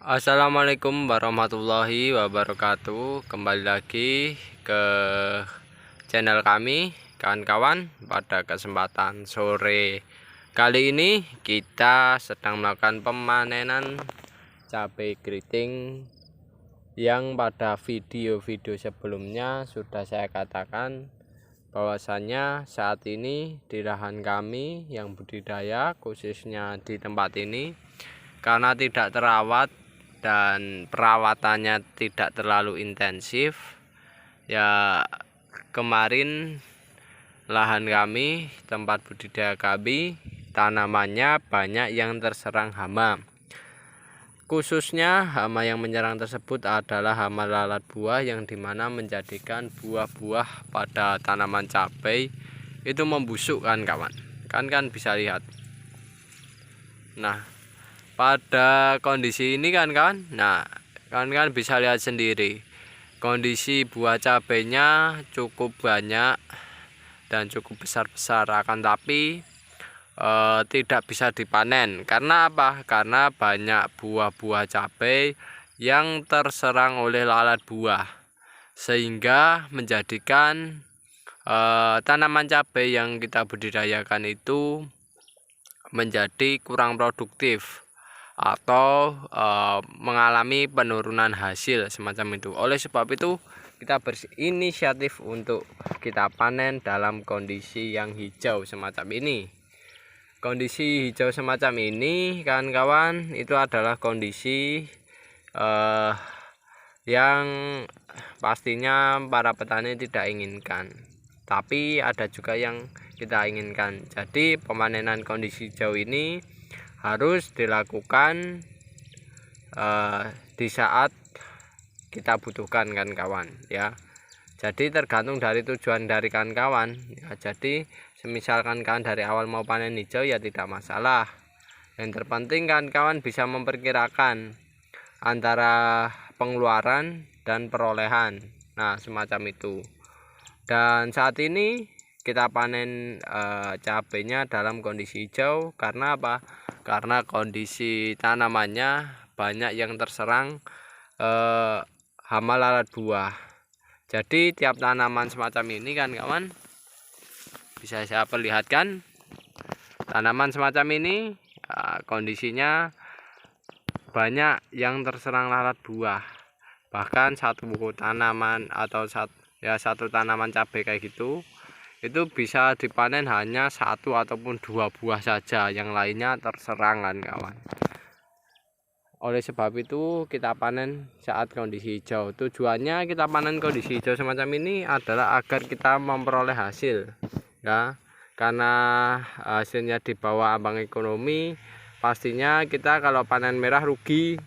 Assalamualaikum warahmatullahi wabarakatuh. Kembali lagi ke channel kami, kawan-kawan. Pada kesempatan sore kali ini kita sedang melakukan pemanenan cabai keriting yang pada video-video sebelumnya sudah saya katakan bahwasannya saat ini di lahan kami yang budidaya, khususnya di tempat ini, karena tidak terawat dan perawatannya tidak terlalu intensif, ya kemarin lahan kami, tempat budidaya kami, tanamannya banyak yang terserang hama. Khususnya hama yang menyerang tersebut adalah hama lalat buah, yang dimana menjadikan buah-buah pada tanaman cabai itu membusuk kan kawan. Kan bisa lihat. Nah, pada kondisi ini kan kan bisa lihat sendiri, kondisi buah cabenya cukup banyak dan cukup besar-besar, akan tapi tidak bisa dipanen. Karena apa? Karena banyak buah-buah cabai yang terserang oleh lalat buah, sehingga menjadikan tanaman cabai yang kita budidayakan itu menjadi kurang produktif atau mengalami penurunan hasil semacam itu. Oleh sebab itu kita berinisiatif untuk kita panen dalam kondisi yang hijau semacam ini. Kondisi hijau semacam ini kawan-kawan itu adalah kondisi yang pastinya para petani tidak inginkan, tapi ada juga yang kita inginkan. Jadi pemanenan kondisi hijau ini harus dilakukan di saat kita butuhkan kan kawan ya. Jadi tergantung dari tujuan dari kawan-kawan ya. Jadi semisalkan kawan dari awal mau panen hijau ya tidak masalah. Yang terpenting kawan bisa memperkirakan antara pengeluaran dan perolehan. Nah, semacam itu. Dan saat ini kita panen cabenya dalam kondisi hijau. Karena apa? Karena kondisi tanamannya banyak yang terserang hama lalat buah. Jadi tiap tanaman semacam ini kan kawan, bisa saya perlihatkan tanaman semacam ini kondisinya banyak yang terserang lalat buah. Bahkan satu buku tanaman atau satu tanaman cabai kayak gitu, itu bisa dipanen hanya satu ataupun dua buah saja, yang lainnya terserang kan kawan. Oleh sebab itu kita panen saat kondisi hijau. Tujuannya kita panen kondisi hijau semacam ini adalah agar kita memperoleh hasil ya. Karena hasilnya di bawah ambang ekonomi, pastinya kita kalau panen merah rugi.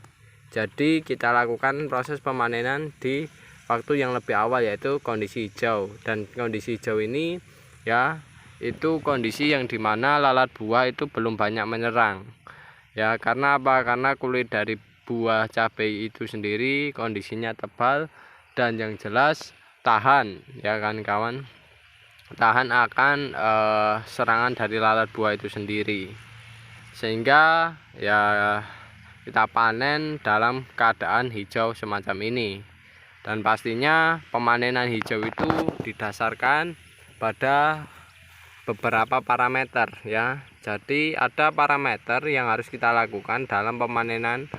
Jadi kita lakukan proses pemanenan di waktu yang lebih awal, yaitu kondisi hijau. Dan kondisi hijau ini ya, itu kondisi yang dimana lalat buah itu belum banyak menyerang ya. Karena apa? Karena kulit dari buah cabai itu sendiri kondisinya tebal dan yang jelas tahan ya kan kawan, tahan akan serangan dari lalat buah itu sendiri, sehingga ya kita panen dalam keadaan hijau semacam ini. Dan pastinya pemanenan hijau itu didasarkan pada beberapa parameter ya. Jadi ada parameter yang harus kita lakukan dalam pemanenan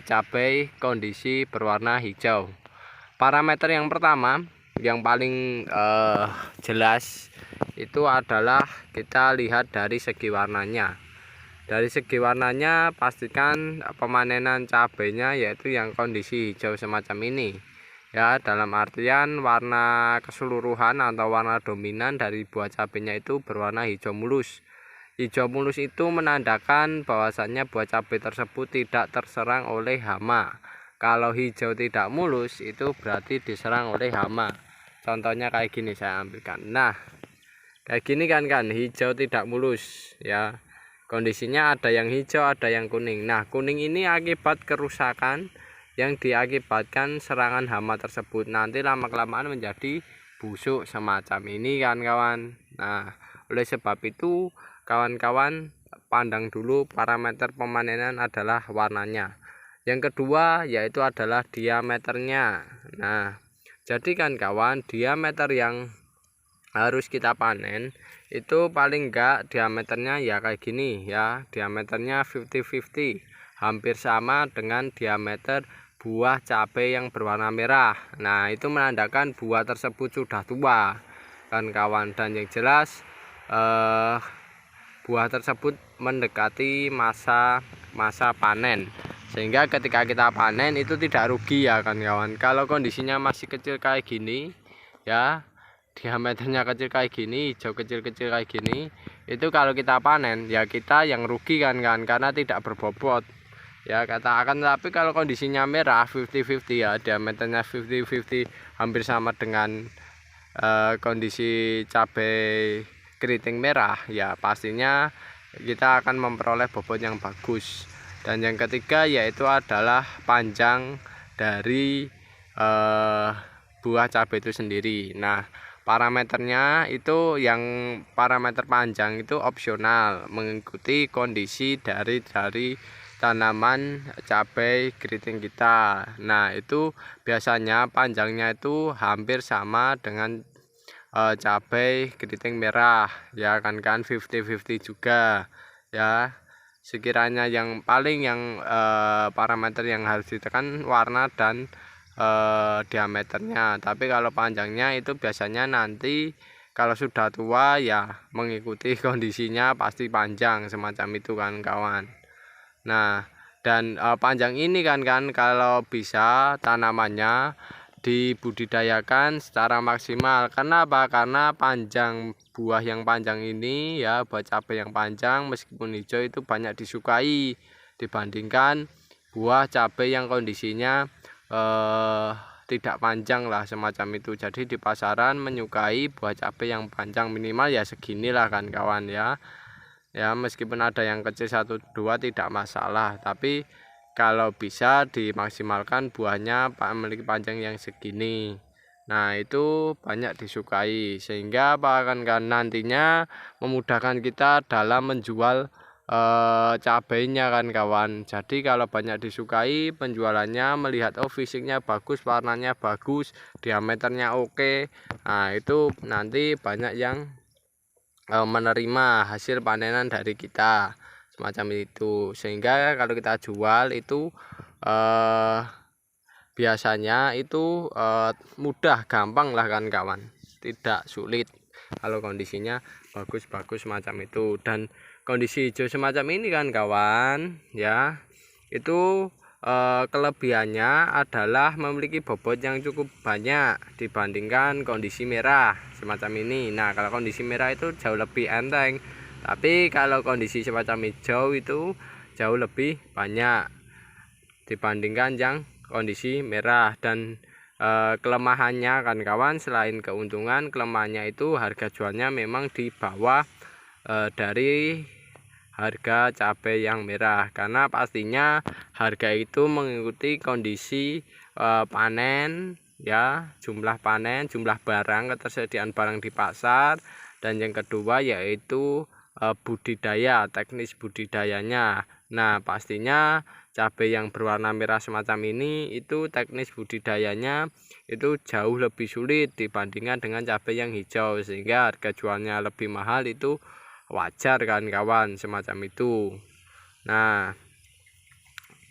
cabai kondisi berwarna hijau. Parameter yang pertama yang paling jelas itu adalah kita lihat dari segi warnanya. Dari segi warnanya pastikan pemanenan cabainya yaitu yang kondisi hijau semacam ini ya, dalam artian warna keseluruhan atau warna dominan dari buah cabenya itu berwarna hijau mulus. Hijau mulus itu menandakan bahwasannya buah cabai tersebut tidak terserang oleh hama. Kalau hijau tidak mulus itu berarti diserang oleh hama. Contohnya kayak gini saya ambilkan. Nah, kayak gini kan hijau tidak mulus ya. Kondisinya ada yang hijau, ada yang kuning. Nah, kuning ini akibat kerusakan yang diakibatkan serangan hama tersebut. Nanti lama-kelamaan menjadi busuk semacam ini kan kawan. Nah, oleh sebab itu kawan-kawan pandang dulu parameter pemanenan adalah warnanya. Yang kedua yaitu adalah diameternya. Nah, jadi kan kawan, diameter yang harus kita panen itu paling enggak diameternya ya kayak gini ya, diameternya 50-50, hampir sama dengan diameter buah cabai yang berwarna merah. Nah, itu menandakan buah tersebut sudah tua kan kawan, dan yang jelas buah tersebut mendekati masa panen, sehingga ketika kita panen itu tidak rugi ya kan kawan. Kalau kondisinya masih kecil kayak gini ya, diameternya kecil kayak gini, hijau kecil-kecil kayak gini, itu kalau kita panen ya kita yang rugi kan karena tidak berbobot ya katakan. Tapi kalau kondisinya merah 50-50 ya, diameternya 50-50, hampir sama dengan kondisi cabai keriting merah, ya pastinya kita akan memperoleh bobot yang bagus. Dan yang ketiga yaitu adalah panjang dari buah cabai itu sendiri. Nah, parameternya itu, yang parameter panjang itu opsional, mengikuti kondisi dari tanaman cabai keriting kita. Nah, itu biasanya panjangnya itu hampir sama dengan cabai keriting merah ya kan 50-50 juga ya. Sekiranya yang paling parameter yang harus ditekan warna dan diameternya. Tapi kalau panjangnya itu biasanya nanti kalau sudah tua ya mengikuti kondisinya pasti panjang semacam itu kan kawan. Nah, dan panjang ini kan kalau bisa tanamannya dibudidayakan secara maksimal. Karena apa? Karena panjang buah yang panjang ini ya, buah cabai yang panjang meskipun hijau itu banyak disukai dibandingkan buah cabai yang kondisinya tidak panjang lah semacam itu. Jadi di pasaran menyukai buah cabai yang panjang, minimal ya seginilah kan kawan ya. Ya meskipun ada yang kecil 1-2 tidak masalah, tapi kalau bisa dimaksimalkan buahnya memiliki panjang yang segini. Nah, itu banyak disukai, sehingga akan nantinya memudahkan kita dalam menjual cabainya kan kawan. Jadi kalau banyak disukai, penjualannya melihat oh fisiknya bagus, warnanya bagus, diameternya oke. Nah, itu nanti banyak yang menerima hasil panenan dari kita semacam itu, sehingga kalau kita jual itu biasanya itu mudah, gampang lah kan kawan, tidak sulit kalau kondisinya bagus-bagus semacam itu. Dan kondisi hijau semacam ini kan kawan ya, itu kelebihannya adalah memiliki bobot yang cukup banyak dibandingkan kondisi merah semacam ini. Nah, kalau kondisi merah itu jauh lebih enteng, tapi kalau kondisi semacam hijau itu jauh lebih banyak dibandingkan yang kondisi merah. Dan kelemahannya kan kawan, selain keuntungan, kelemahannya itu harga jualnya memang di bawah dari harga cabai yang merah, karena pastinya harga itu mengikuti kondisi panen ya, jumlah panen, jumlah barang, ketersediaan barang di pasar. Dan yang kedua yaitu budidaya, teknis budidayanya. Nah, pastinya cabai yang berwarna merah semacam ini itu teknis budidayanya itu jauh lebih sulit dibandingkan dengan cabai yang hijau, sehingga harga jualnya lebih mahal, itu wajar kan kawan semacam itu. Nah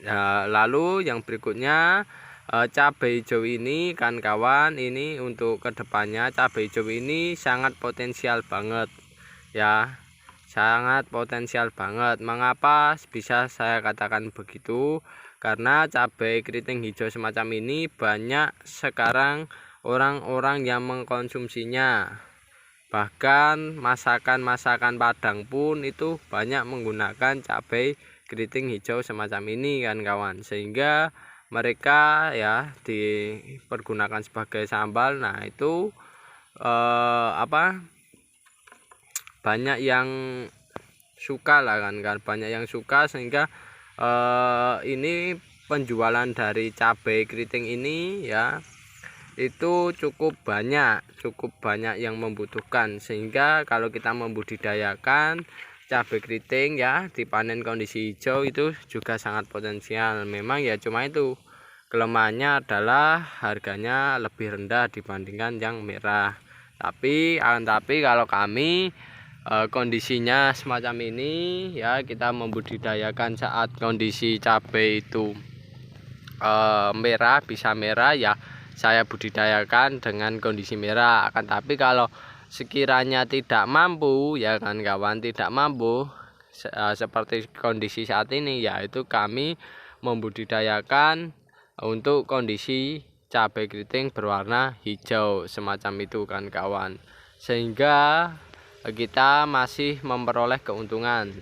ya, lalu yang berikutnya cabai hijau ini kan kawan, ini untuk kedepannya cabai hijau ini sangat potensial banget ya, sangat potensial banget. Mengapa bisa saya katakan begitu? Karena cabai keriting hijau semacam ini banyak sekarang orang-orang yang mengkonsumsinya. Bahkan masakan Padang pun itu banyak menggunakan cabai keriting hijau semacam ini kan kawan, sehingga mereka ya dipergunakan sebagai sambal. Nah, itu banyak yang suka lah kan, banyak yang suka, sehingga ini penjualan dari cabai keriting ini ya itu cukup banyak yang membutuhkan. Sehingga kalau kita membudidayakan cabai keriting ya dipanen kondisi hijau itu juga sangat potensial. Memang ya cuma itu kelemahannya adalah harganya lebih rendah dibandingkan yang merah. Tapi kalau kami kondisinya semacam ini ya, kita membudidayakan saat kondisi cabai itu merah, bisa merah ya saya budidayakan dengan kondisi merah. Akan tapi kalau sekiranya tidak mampu ya kan kawan, tidak mampu seperti kondisi saat ini, yaitu kami membudidayakan untuk kondisi cabai keriting berwarna hijau semacam itu kan kawan, sehingga kita masih memperoleh keuntungan.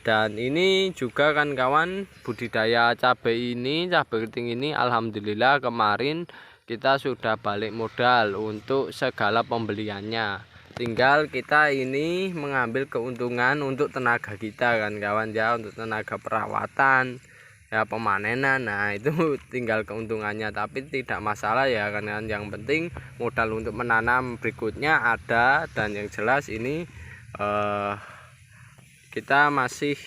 Dan ini juga kan kawan, budidaya cabai keriting ini alhamdulillah kemarin kita sudah balik modal untuk segala pembeliannya. Tinggal kita ini mengambil keuntungan untuk tenaga kita kan kawan ya, untuk tenaga perawatan ya, pemanenan. Nah itu tinggal keuntungannya, tapi tidak masalah ya kan. Yang penting modal untuk menanam berikutnya ada, dan yang jelas ini kita masih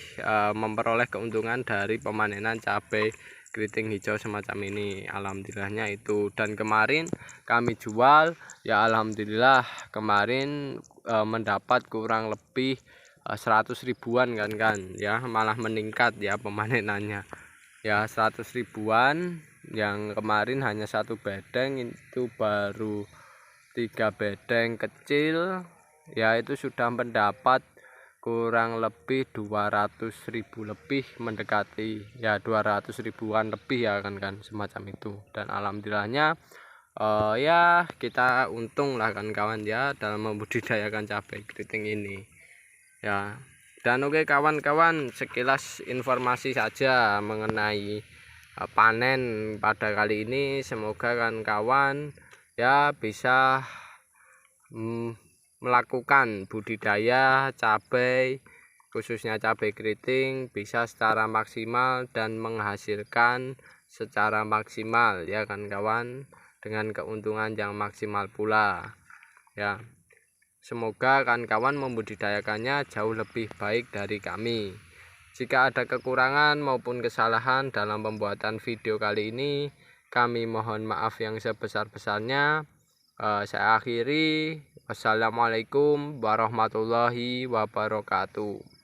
memperoleh keuntungan dari pemanenan cabai keriting hijau semacam ini, alhamdulillahnya itu. Dan kemarin kami jual ya alhamdulillah, kemarin mendapat kurang lebih 100 ribuan kan ya, malah meningkat ya pemanenannya ya, 100 ribuan. Yang kemarin hanya satu bedeng, itu baru 3 bedeng kecil ya, itu sudah mendapat kurang lebih 200.000 lebih, mendekati ya 200 ribuan lebih ya kan semacam itu. Dan alhamdulillahnya ya kita untung lah kan kawan ya dalam membudidayakan cabai keriting ini ya. Dan oke kawan-kawan, sekilas informasi saja mengenai panen pada kali ini. Semoga kan kawan ya bisa melakukan budidaya cabai, khususnya cabai keriting, bisa secara maksimal dan menghasilkan secara maksimal ya kan kawan, dengan keuntungan yang maksimal pula ya. Semoga kan kawan membudidayakannya jauh lebih baik dari kami. Jika ada kekurangan maupun kesalahan dalam pembuatan video kali ini, kami mohon maaf yang sebesar-besarnya. Saya akhiri. Wassalamualaikum warahmatullahi wabarakatuh.